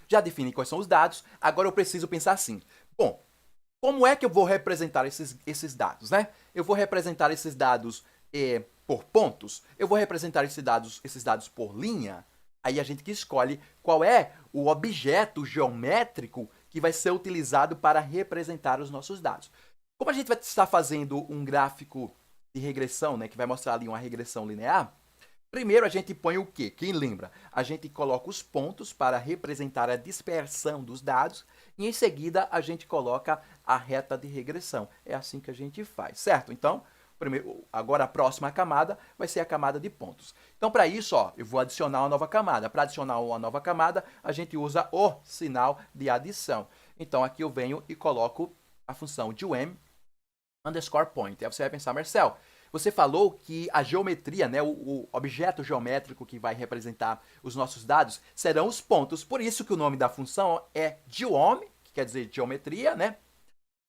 já defini quais são os dados, agora eu preciso pensar assim, bom, como é que eu vou representar esses dados, né? Eu vou representar esses dados por pontos? Eu vou representar esses dados por linha? Aí a gente que escolhe qual é o objeto geométrico que vai ser utilizado para representar os nossos dados. Como a gente vai estar fazendo um gráfico de regressão, né, que vai mostrar ali uma regressão linear, primeiro a gente põe o quê? Quem lembra? A gente coloca os pontos para representar a dispersão dos dados e em seguida a gente coloca a reta de regressão. É assim que a gente faz, certo? Então, agora a próxima camada vai ser a camada de pontos. Então, para isso, ó, eu vou adicionar uma nova camada. Para adicionar uma nova camada, a gente usa o sinal de adição. Então, aqui eu venho e coloco a função de underscore point. Aí você vai pensar, Marcel, você falou que a geometria, né, o objeto geométrico que vai representar os nossos dados, serão os pontos. Por isso que o nome da função é geom, que quer dizer geometria, né?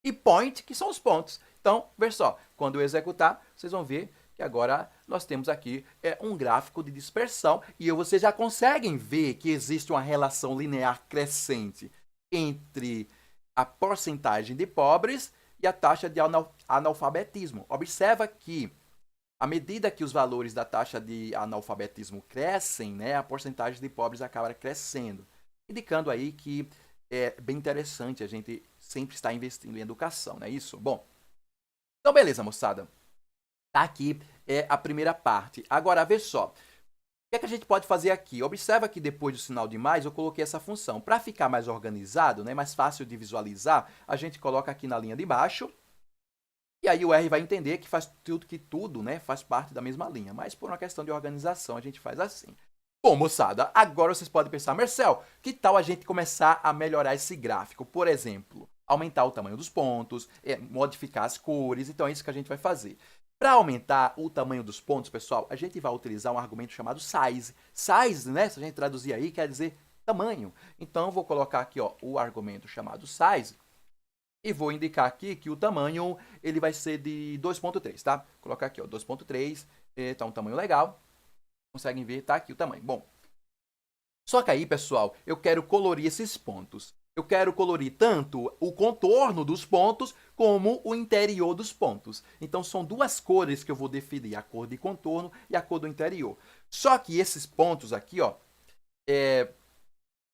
E point, que são os pontos. Então, veja só, quando eu executar, vocês vão ver que agora nós temos aqui um gráfico de dispersão e vocês já conseguem ver que existe uma relação linear crescente entre a porcentagem de pobres e a taxa de analfabetismo. Observa que à medida que os valores da taxa de analfabetismo crescem, né, a porcentagem de pobres acaba crescendo, indicando aí que é bem interessante a gente sempre estar investindo em educação, não é isso? Bom, então beleza, moçada. Tá aqui a primeira parte. Agora, vê só. O que a gente pode fazer aqui? Observa que depois do sinal de mais, eu coloquei essa função. Para ficar mais organizado, né, mais fácil de visualizar, a gente coloca aqui na linha de baixo. E aí o R vai entender que faz tudo, né, faz parte da mesma linha. Mas por uma questão de organização, a gente faz assim. Bom, moçada, agora vocês podem pensar, Marcel, que tal a gente começar a melhorar esse gráfico? Por exemplo, aumentar o tamanho dos pontos, modificar as cores. Então é isso que a gente vai fazer. Para aumentar o tamanho dos pontos, pessoal, a gente vai utilizar um argumento chamado size. Size, né, se a gente traduzir aí, quer dizer tamanho. Então eu vou colocar aqui, ó, o argumento chamado size. E vou indicar aqui que o tamanho ele vai ser de 2.3, tá? Vou colocar aqui, ó, 2.3, tá um tamanho legal. Conseguem ver, tá aqui o tamanho. Bom, só que aí, pessoal, eu quero colorir esses pontos. Eu quero colorir tanto o contorno dos pontos como o interior dos pontos. Então, são duas cores que eu vou definir, a cor de contorno e a cor do interior. Só que esses pontos aqui, ó,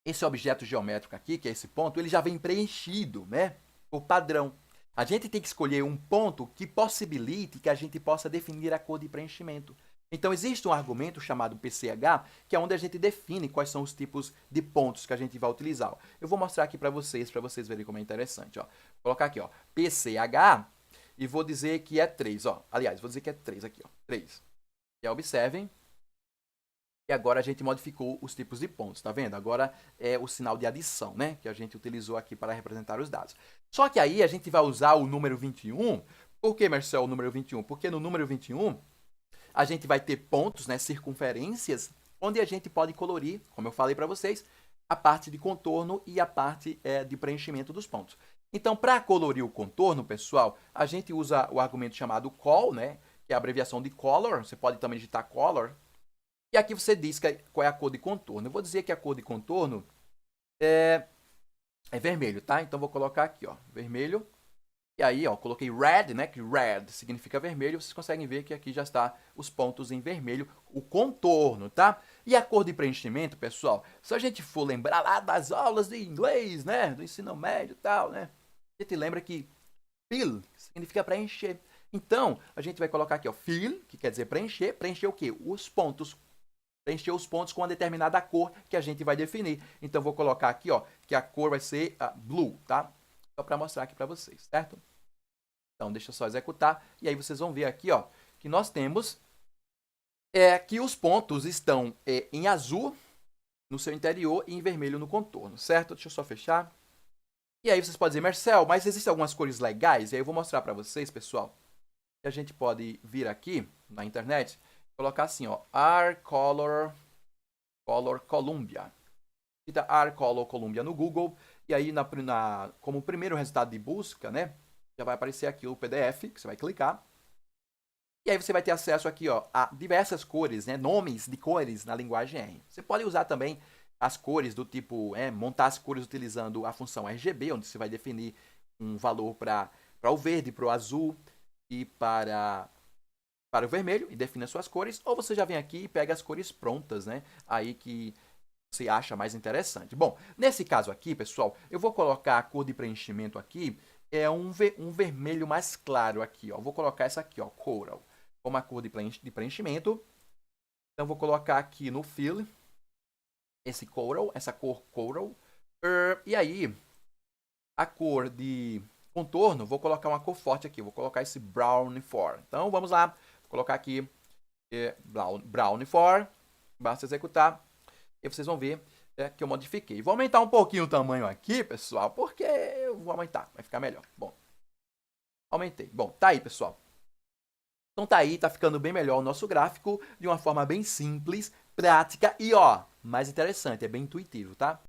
esse objeto geométrico aqui, que é esse ponto, ele já vem preenchido, né? Por padrão. A gente tem que escolher um ponto que possibilite que a gente possa definir a cor de preenchimento. Então, existe um argumento chamado PCH, que é onde a gente define quais são os tipos de pontos que a gente vai utilizar. Eu vou mostrar aqui para vocês verem como é interessante. Ó. Vou colocar aqui, ó, PCH, e vou dizer que é 3. Ó. Aliás, vou dizer que é 3 aqui. Ó, 3. E observem. E agora a gente modificou os tipos de pontos, tá vendo? Agora é o sinal de adição, né? Que a gente utilizou aqui para representar os dados. Só que aí a gente vai usar o número 21. Por que, Marcel, o número 21? Porque no número 21 a gente vai ter pontos, né, circunferências, onde a gente pode colorir, como eu falei para vocês, a parte de contorno e a parte de preenchimento dos pontos. Então, para colorir o contorno, pessoal, a gente usa o argumento chamado col, né, que é a abreviação de color. Você pode também digitar color. E aqui você diz qual é a cor de contorno. Eu vou dizer que a cor de contorno é vermelho, tá? Então, vou colocar aqui, ó, vermelho. E aí, ó, coloquei red, né? Que red significa vermelho. Vocês conseguem ver que aqui já está os pontos em vermelho, o contorno, tá? E a cor de preenchimento, pessoal, se a gente for lembrar lá das aulas de inglês, né? Do ensino médio e tal, né? A gente lembra que fill significa preencher. Então, a gente vai colocar aqui, ó, fill, que quer dizer preencher. Preencher o quê? Os pontos. Preencher os pontos com uma determinada cor que a gente vai definir. Então, vou colocar aqui, ó, que a cor vai ser blue, tá? Só para mostrar aqui para vocês, certo? Então, deixa eu só executar. E aí, vocês vão ver aqui, ó, que nós temos que os pontos estão em azul no seu interior e em vermelho no contorno, certo? Deixa eu só fechar. E aí, vocês podem dizer, Marcel, mas existem algumas cores legais? E aí, eu vou mostrar para vocês, pessoal, que a gente pode vir aqui na internet, colocar assim, ó, R-Color Columbia. Digita R-Color Columbia no Google. E aí, como primeiro resultado de busca, né, já vai aparecer aqui o PDF, que você vai clicar. E aí você vai ter acesso aqui, ó, a diversas cores, né, nomes de cores na linguagem R. Você pode usar também as cores do tipo, montar as cores utilizando a função RGB, onde você vai definir um valor para o verde, para o azul e para o vermelho e define as suas cores, ou você já vem aqui e pega as cores prontas, né? Aí que você acha mais interessante. Bom, nesse caso aqui, pessoal, eu vou colocar a cor de preenchimento aqui, um vermelho mais claro aqui, ó. Vou colocar essa aqui, ó, Coral, como a cor de preenchimento. Então, vou colocar aqui no Fill, esse Coral, essa cor Coral. E aí, a cor de contorno, vou colocar uma cor forte aqui, vou colocar esse Brown 4. Então, vamos lá, vou colocar aqui Brown 4, basta executar, e vocês vão ver que eu modifiquei. Vou aumentar um pouquinho o tamanho aqui, pessoal, porque eu vou aumentar, vai ficar melhor. Bom, aumentei. Bom, tá aí, pessoal. Então tá aí, tá ficando bem melhor o nosso gráfico, de uma forma bem simples, prática e, ó, mais interessante, é bem intuitivo, tá?